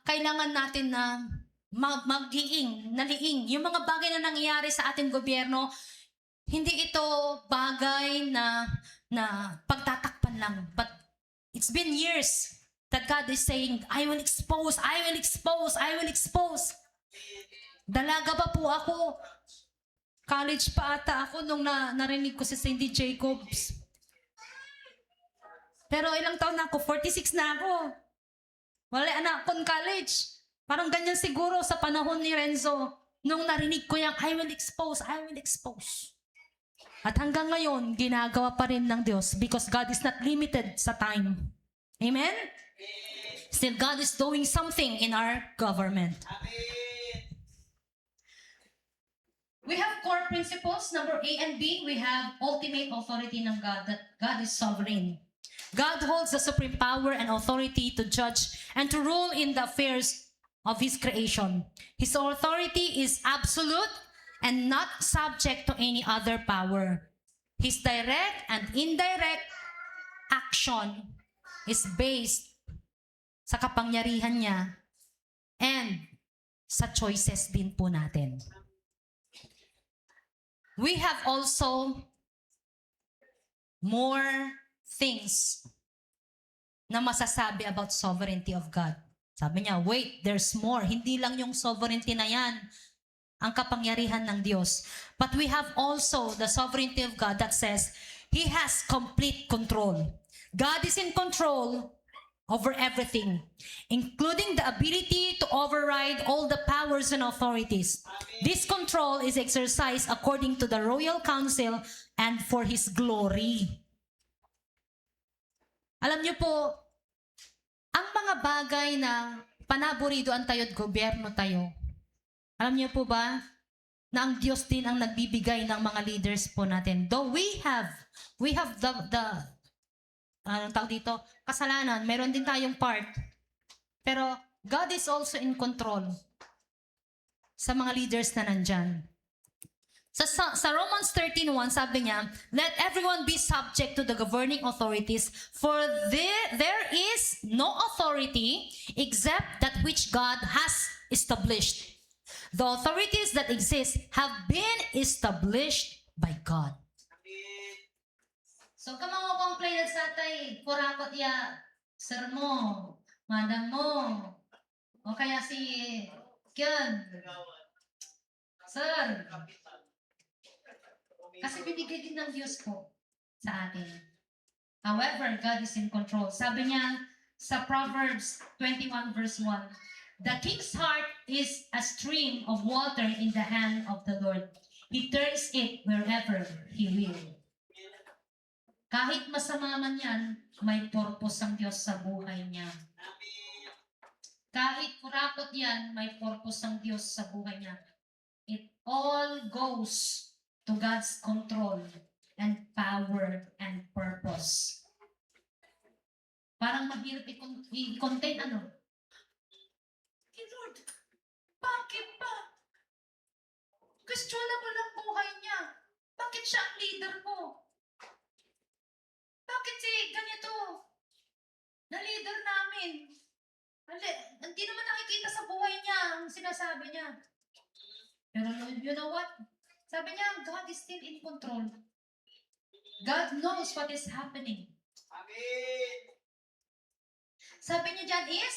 kailangan natin na naliing yung mga bagay na nangyayari sa ating gobyerno. Hindi ito bagay na pagtatakpan lang, but it's been years that God is saying, I will expose, I will expose, I will expose. Dalaga pa po ako. College pa ata ako nung narinig ko si Cindy Jacobs. Pero ilang taon na ako? 46 na ako. Wala anak akong college. Parang ganyan siguro sa panahon ni Renzo. Nung narinig ko yung, I will expose, I will expose. At hanggang ngayon, ginagawa pa rin ng Diyos because God is not limited sa time. Amen? Still, God is doing something in our government. Amen. We have core principles, number A and B. We have ultimate authority ng God, that God is sovereign. God holds the supreme power and authority to judge and to rule in the affairs of His creation. His authority is absolute and not subject to any other power. His direct and indirect action is based sa kapangyarihan niya and sa choices din po natin. We have also more things na masasabi about sovereignty of God. Sabi niya, wait, there's more. Hindi lang yung sovereignty na yan ang kapangyarihan ng Diyos. But we have also the sovereignty of God that says He has complete control. God is in control over everything, including the ability to override all the powers and authorities. This control is exercised according to the royal council and for His glory. Alam niyo po, ang mga bagay na panaburidoan tayo at gobyerno tayo, alam niyo po ba na ang Diyos din ang nagbibigay ng mga leaders po natin. Though we have the anong tawag dito, kasalanan, meron din tayong part. Pero God is also in control sa mga leaders na nandyan. Sa Romans 13:1, sabi niya, let everyone be subject to the governing authorities, for there is no authority except that which God has established. The authorities that exist have been established by God. So, kama mo complain sa tay, kurakot ya, sir mo, madam mo, o kaya si Kian. Sir, kasi binigay din ng Diyos po sa atin. However, God is in control. Sabi niya sa Proverbs 21 verse 1, the king's heart is a stream of water in the hand of the Lord. He turns it wherever He will. Kahit masama man yan, may purpose ang Diyos sa buhay niya. Kahit kurakot yan, may purpose ang Diyos sa buhay niya. It all goes to God's control and power and purpose. Parang mahirap i-contain Hey Lord, bakit ba? Questionable ang buhay buhay niya. Bakit siya ang leader ko? Bakit si ganito? Na leader namin. Hindi naman nakikita sa buhay niya ang sinasabi niya. Pero you know what? Sabi niya, God is still in control. God knows what is happening. Amen. Sabi niya dyan is,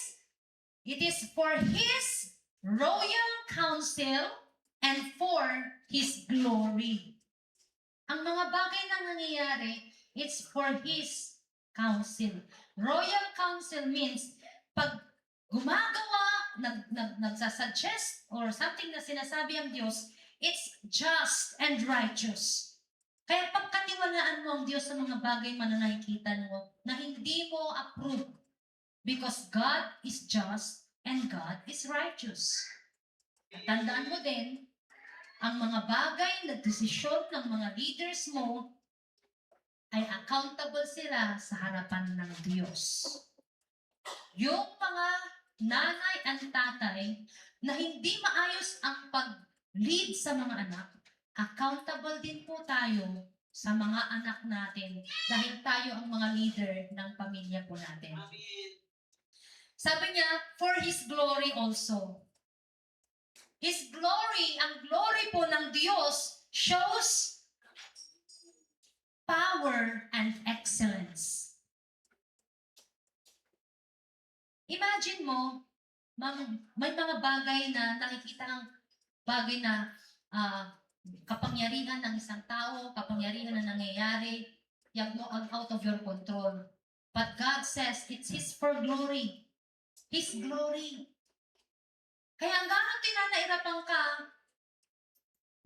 it is for His royal counsel and for His glory. Ang mga bagay na nangyayari, it's for His counsel. Royal counsel means, pag gumagawa, nagsasuggest, or something na sinasabi ang Diyos, it's just and righteous. Kaya pagkatiwalaan mo ang Diyos sa mga bagay man na nakikita mo, na hindi mo approve. Because God is just and God is righteous. At tandaan mo din, ang mga bagay na desisyon ng mga leaders mo ay accountable sila sa harapan ng Diyos. Yung mga nanay at tatay na hindi maayos ang pag-lead sa mga anak, accountable din po tayo sa mga anak natin dahil tayo ang mga leader ng pamilya po natin. Amen. Sabi niya, for His glory also. His glory, ang glory po ng Diyos shows power and excellence. Imagine mo, may mga bagay na nakikita ng bagay na kapangyarihan ng isang tao, kapangyarihan na nangyayari, yung out of your control. But God says, it's His for glory. His glory. Kaya ang gano'n tinanairapan ka,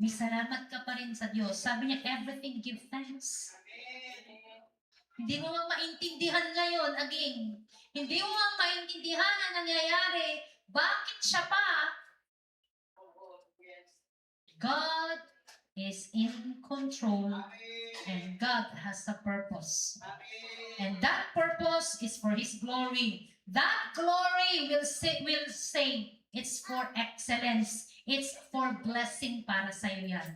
may salamat ka pa rin sa Diyos. Sabi niya, everything give thanks. Hindi mo nga maintindihan ngayon, again. Hindi mo nga maintindihan ang nangyayari. Bakit siya pa? God is in control and God has a purpose. And that purpose is for His glory. That glory will say it's for excellence. It's for blessing para sa iyo yan.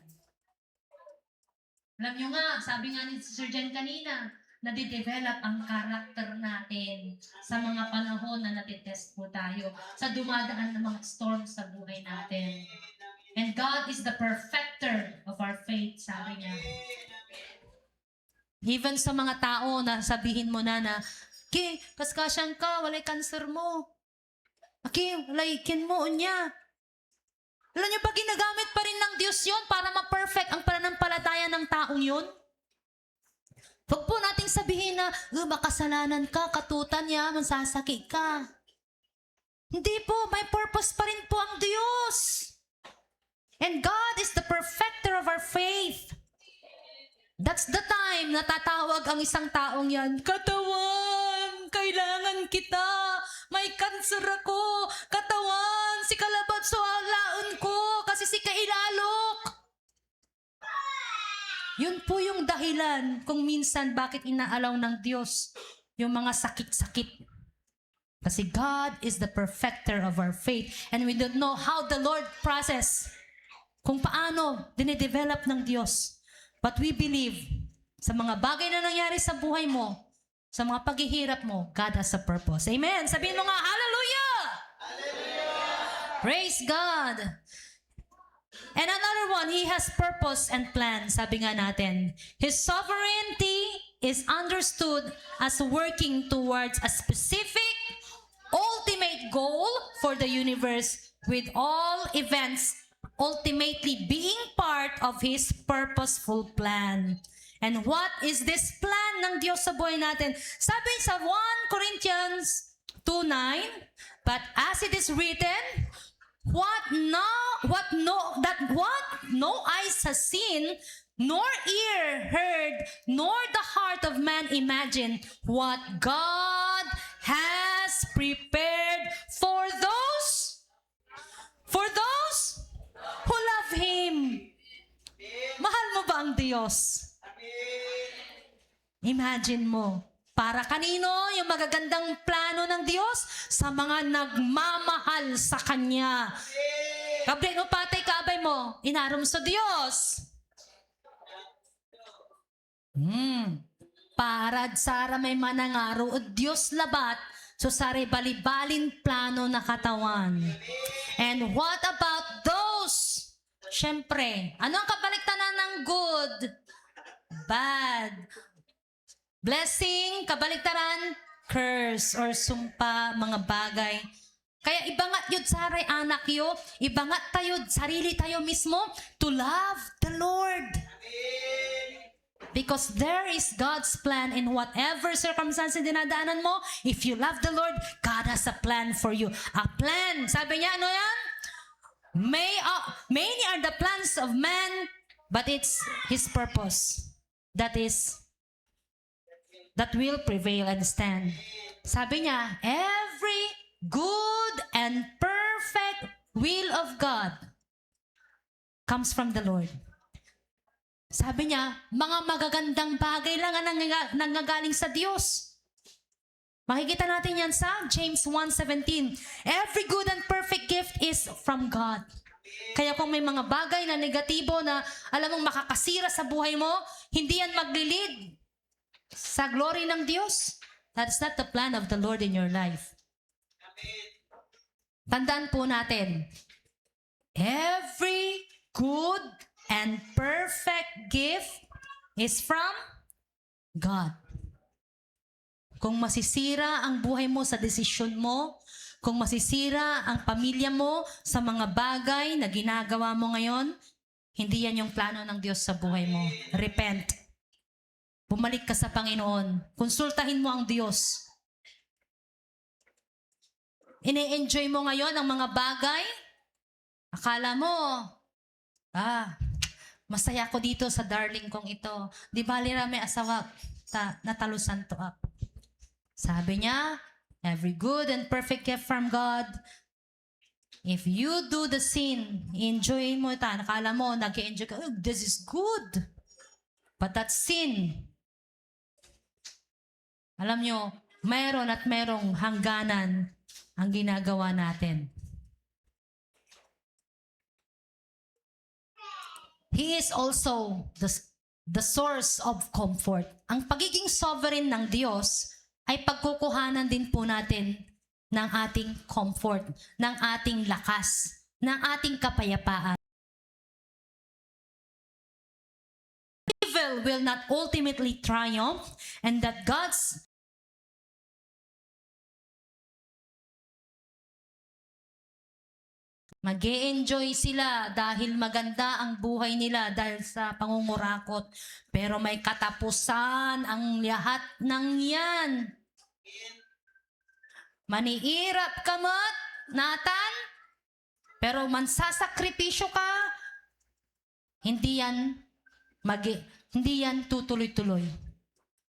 Alam nyo nga, sabi nga ni Sir Jen kanina, nadidevelop ang karakter natin sa mga panahon na natitest po tayo, sa dumadaan ng mga storms sa buhay natin. And God is the perfecter of our faith, sabi niya. Even sa mga tao na sabihin mo na, Ki, kaskasyan ka, walay cancer mo. Ki, walay mo niya. Alam niyo ba, ginagamit pa rin ng Diyos yun para ma-perfect ang pananampalataya ng taong yun? Huwag po nating sabihin na, makasalanan ka, katutan niya, mansasakit ka. Hindi po, may purpose pa rin po ang Diyos. And God is the perfecter of our faith. That's the time na tatawag ang isang taong yan, Katawan, kailangan kita. May cancer ako. Katawan, si kalabat so alaon ko kasi si kailalok. Yun po yung dahilan kung minsan bakit inaalaw ng Diyos yung mga sakit-sakit. Kasi God is the perfecter of our faith and we don't know how the Lord process kung paano dinidevelop ng Diyos. But we believe sa mga bagay na nangyari sa buhay mo, sa mga paghihirap mo, God has a purpose. Amen. Sabihin mo nga, Hallelujah! Hallelujah! Praise God! And another one, He has purpose and plan. Sabi nga natin, His sovereignty is understood as working towards a specific, ultimate goal for the universe with all events ultimately being part of His purposeful plan. And what is this plan ng Diyos sa buhay natin? Sabi sa 1 Corinthians 2:9, but as it is written, what no eyes has seen, nor ear heard, nor the heart of man imagined, what God has prepared for those who love Him. Mahal mo ba ang Diyos? Imagine mo, para kanino yung magagandang plano ng Diyos? Sa mga nagmamahal sa Kanya. Gabriel, no patay kaabay mo, inaram sa Diyos. Parad Sara may manangaro at Diyos labat so sari balibalin plano na katawan. And what about those? Siyempre, ano ang kabaliktaran ng good? Bad. Blessing, kabaliktaran, curse or sumpa, mga bagay. Kaya ibangat yun saray anak yo, ibangat tayo, sarili tayo mismo to love the Lord. Because there is God's plan in whatever circumstance dinadaanan mo. If you love the Lord, God has a plan for you. A plan. Sabi niya, ano yan? Many are the plans of man, but it's His purpose. That will prevail and stand. Sabi niya, every good and perfect will of God comes from the Lord. Sabi niya, mga magagandang bagay lang ang nanggagaling sa Diyos. Makikita natin yan sa James 1:17. Every good and perfect gift is from God. Kaya kung may mga bagay na negatibo na alam mong makakasira sa buhay mo, hindi yan maglilid sa glory ng Diyos. That's not the plan of the Lord in your life. Tandaan po natin, every good and perfect gift is from God. Kung masisira ang buhay mo sa desisyon mo, kung masisira ang pamilya mo sa mga bagay na ginagawa mo ngayon, hindi yan yung plano ng Diyos sa buhay mo. Repent. Bumalik ka sa Panginoon. Konsultahin mo ang Diyos. Ine-enjoy mo ngayon ang mga bagay? Akala mo, masaya ko dito sa darling kong ito. Di bali may asawa natalusan to up. Sabi niya, every good and perfect gift from God. If you do the sin, enjoy mo ito. Nakala mo, nag-enjoy ka, this is good. But that's sin. Alam nyo, meron at merong hangganan ang ginagawa natin. He is also the source of comfort. Ang pagiging sovereign ng Diyos ay pagkukuhanan din po natin ng ating comfort, ng ating lakas, ng ating kapayapaan. Evil will not ultimately triumph and that God's mag-e-enjoy sila dahil maganda ang buhay nila dahil sa pangungurakot. Pero may katapusan ang lahat ng yan. Maniirap ka mat, Nathan, pero mansasakripisyo ka, hindi yan tutuloy-tuloy.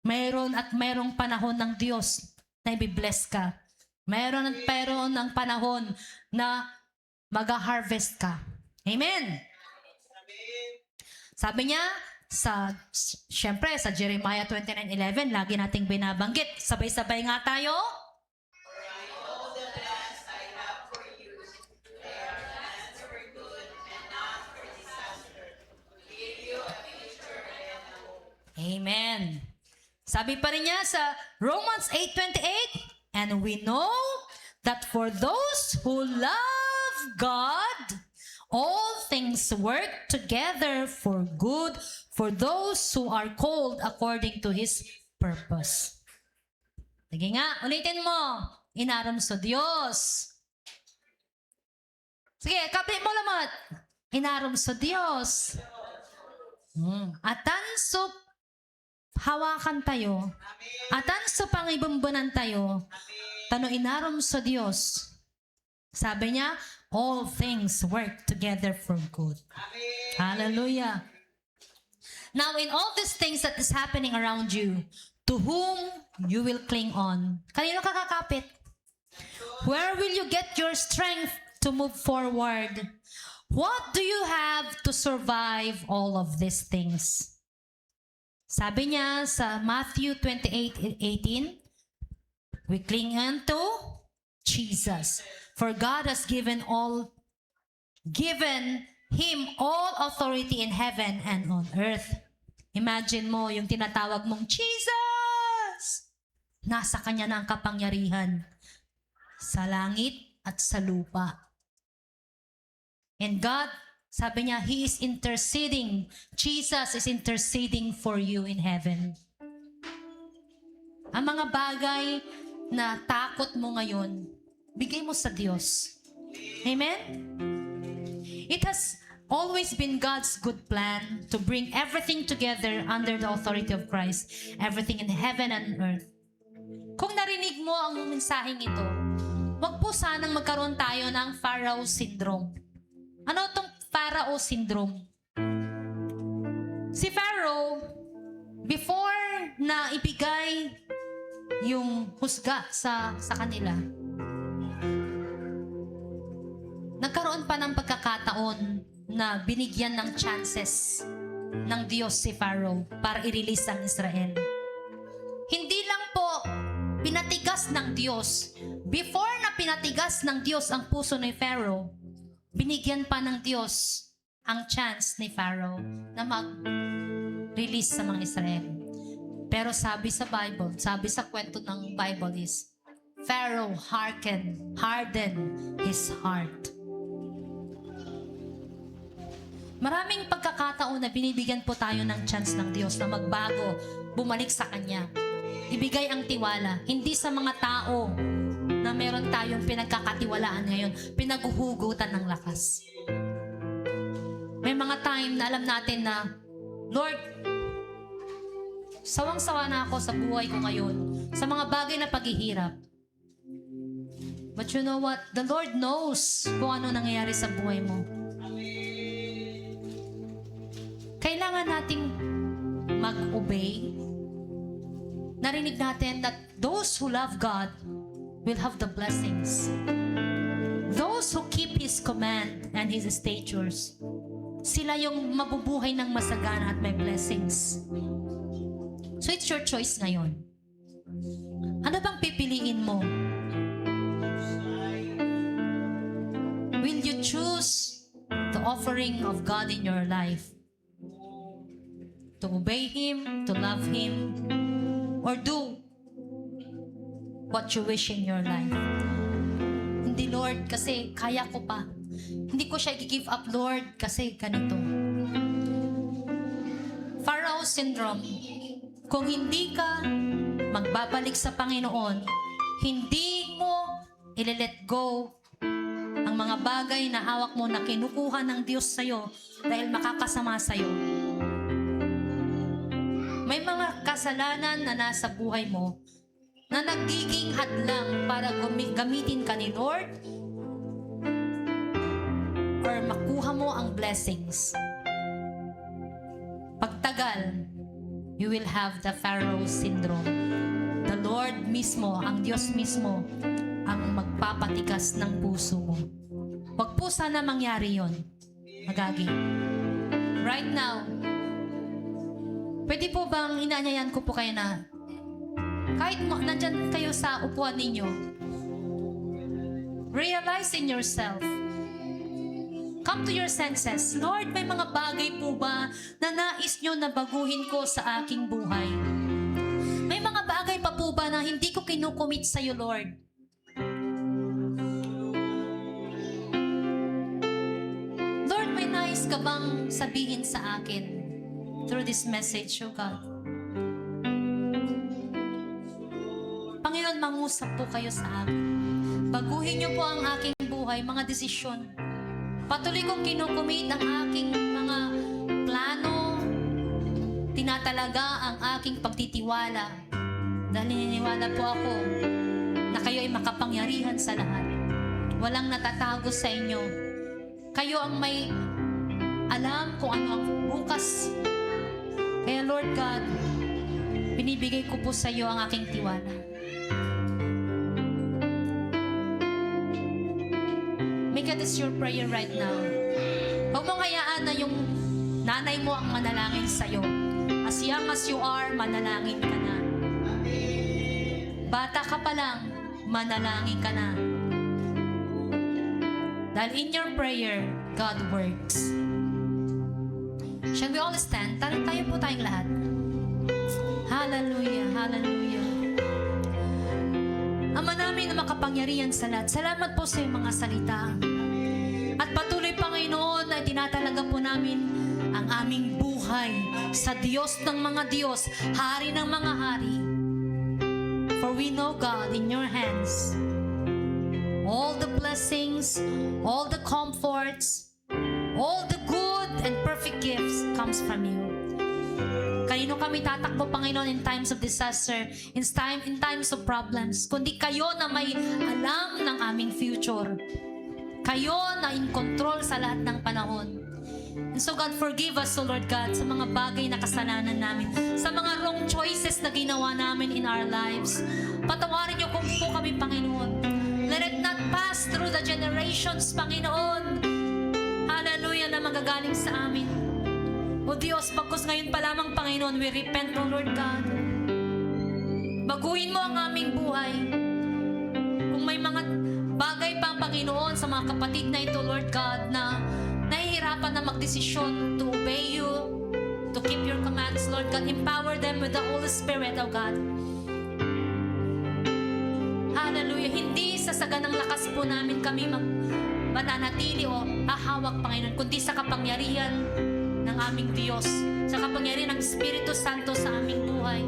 Mayroon at mayroong panahon ng Diyos na i-bless ka. Mayroon at mayroon ng panahon na mag-harvest ka. Amen? Sabi niya, syempre, sa Jeremiah 29:11, lagi nating binabanggit. Sabay-sabay nga tayo. Amen. Sabi pa rin niya sa Romans 8:28, and we know that for those who love God, all things work together for good for those who are called according to His purpose. Sige nga, ulitin mo. Inaram sa Diyos. Sige, kapit mo lamat. Inaram sa Diyos. Atan so hawakan tayo. Atan so pangibumbunan tayo. Tano inaram sa Diyos. Sabi niya, all things work together for good. Hallelujah. Now, in all these things that is happening around you, to whom you will cling on? Kanino ka kakapit? Where will you get your strength to move forward? What do you have to survive all of these things? Sabi niya sa Matthew 28:18, we cling unto Jesus. For God has given Him all authority in heaven and on earth. Imagine mo yung tinatawag mong Jesus! Nasa kanya na ang kapangyarihan sa langit at sa lupa. And God, sabi niya, He is interceding. Jesus is interceding for you in heaven. Ang mga bagay na takot mo ngayon, bigay mo sa Diyos. Amen? It has always been God's good plan to bring everything together under the authority of Christ. Everything in heaven and earth. Kung narinig mo ang mensaheng ito, wag po sanang magkaroon tayo ng Pharaoh syndrome. Ano itong Pharaoh syndrome? Si Pharaoh, before na ibigay yung husga sa kanila, nagkaroon pa ng pagkakataon na binigyan ng chances ng Diyos si Pharaoh para i-release ang Israel. Hindi lang po pinatigas ng Diyos. Before na pinatigas ng Diyos ang puso ni Pharaoh, binigyan pa ng Diyos ang chance ni Pharaoh na mag-release sa mga Israel. Pero sabi sa Bible, sabi sa kwento ng Bible is, Pharaoh hardened his heart. Maraming pagkakataon na binibigyan po tayo ng chance ng Diyos na magbago, bumalik sa Kanya. Ibigay ang tiwala, hindi sa mga tao na meron tayong pinagkakatiwalaan ngayon, pinaghuhugutan ng lakas. May mga time na alam natin na, Lord, sawang-sawa na ako sa buhay ko ngayon, sa mga bagay na paghihirap. But you know what? The Lord knows kung ano nangyayari sa buhay mo. Kailangan nating mag-obey. Narinig natin that those who love God will have the blessings. Those who keep His command and His statutes, sila yung mabubuhay ng masagana at may blessings. So it's your choice ngayon. Ano bang pipiliin mo? Will you choose the offering of God in your life? To obey Him, to love Him, or do what you wish in your life? Hindi, Lord, kasi kaya ko pa. Hindi ko siya i-give up, Lord, kasi ganito. Pharaoh syndrome. Kung hindi ka magbabalik sa Panginoon, hindi mo i-let go ang mga bagay na hawak mo na kinukuha ng Diyos sa'yo dahil makakasama sa'yo. May mga kasalanan na nasa buhay mo na nagiging hadlang para gamitin ka ni Lord or makuha mo ang blessings. Pagtagal, you will have the Pharaoh syndrome. The Lord mismo, ang Diyos mismo, ang magpapatigas ng puso mo. Huwag po sana mangyari yon, Magagi. Right now, pwede po bang inaanyayan ko po kayo na kahit nandyan kayo sa upuan ninyo, realize in yourself, come to your senses, Lord, may mga bagay po ba na nais nyo na baguhin ko sa aking buhay? May mga bagay pa po ba na hindi ko kinukomit sa iyo, Lord? Lord, may nais ka bang sabihin sa akin through this message, O God? Panginoon, mangusap po kayo sa akin. Baguhin niyo po ang aking buhay, mga desisyon. Patuloy kong kinukumit ang aking mga plano. Tinatalaga ang aking pagtitiwala. Dahil naniniwala po ako na kayo ay makapangyarihan sa lahat. Walang natatago sa inyo. Kayo ang may alam kung ano ang bukas. Kaya Lord God, binibigay ko po sa iyo ang aking tiwala. Make it your prayer right now. Huwag mong hayaan na yung nanay mo ang manalangin sa iyo. As young as you are, manalangin ka na. Bata ka pa lang, manalangin ka na. Dahil in your prayer, God works. Shall we all stand? Tayo po tayong lahat. Hallelujah, hallelujah. Ama namin na makapangyarihan sa lahat, salamat po sa iyong mga salita. At patuloy, Panginoon, na tinatalaga po namin ang aming buhay sa Diyos ng mga Diyos, Hari ng mga Hari. For we know, God, in your hands, all the blessings, all the comforts, all the good and perfect gifts comes from you. Kanino kami tatakbo, Panginoon, in times of disaster, in times of problems, kundi kayo na may alam ng aming future. Kayo na in control sa lahat ng panahon. And so God, forgive us, O Lord God, sa mga bagay na kasalanan namin, sa mga wrong choices na ginawa namin in our lives. Patawarin niyo kung po kami, Panginoon. Let it not pass through the generations, Panginoon. Hallelujah, na magagaling sa amin. O Diyos, pagkus ngayon pa lamang, Panginoon, we repent, O Lord God. Baguhin mo ang aming buhay. Kung may mga bagay pa, Panginoon, sa mga kapatid na ito, Lord God, na nahihirapan na magdesisyon to obey you, to keep your commands, Lord God, empower them with the Holy Spirit, O God. Hallelujah. Hindi sa saganang lakas po namin kami mananatili o hahawak, Panginoon, kundi sa kapangyarihan ng aming Diyos, sa kapangyarihan ng Espiritu Santo sa aming buhay.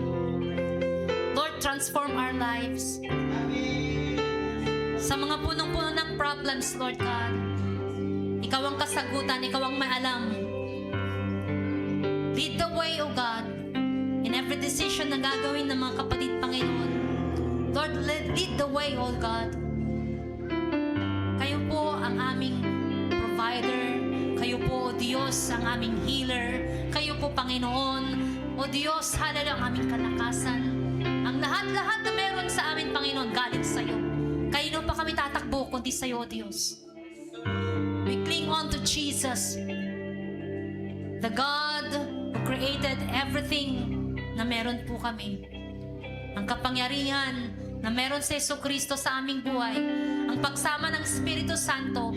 Lord, transform our lives. Sa mga punong-puno ng problems, Lord God, Ikaw ang kasagutan, Ikaw ang may alam. Lead the way, O God, in every decision na gagawin ng mga kapatid, Panginoon. Lord, lead the way, O God. Kayo po ang aming provider. Kayo po, O Diyos, ang aming healer. Kayo po, Panginoon, O Diyos, hallelujah, ang aming kalakasan. Ang lahat-lahat na meron sa amin, Panginoon, galing sa iyo. Kayo pa kami tatakbo, kundi sa iyo, O Diyos. We cling on to Jesus, the God who created everything na meron po kami. Ang kapangyarihan na meron sa Jesucristo sa aming buhay, ang pagsama ng Espiritu Santo,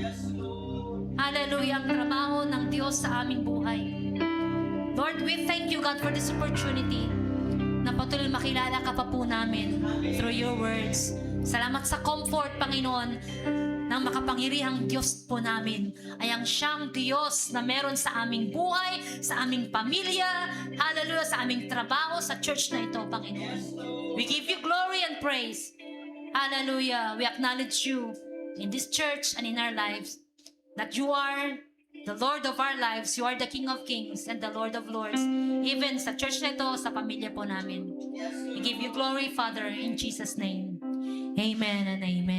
hallelujah, ang trabaho ng Diyos sa aming buhay. Lord, we thank you, God, for this opportunity na patuloy makilala ka pa po namin through your words. Salamat sa comfort, Panginoon, ng makapangyarihang Diyos po namin ay ang siyang Diyos na meron sa aming buhay, sa aming pamilya, hallelujah, sa aming trabaho, sa church na ito, Panginoon. We give you glory and praise. Hallelujah. We acknowledge you in this church and in our lives, that you are the Lord of our lives. You are the King of Kings and the Lord of Lords. Even sa church na ito, sa pamilya po namin. We give you glory, Father, in Jesus' name. Amen and amen.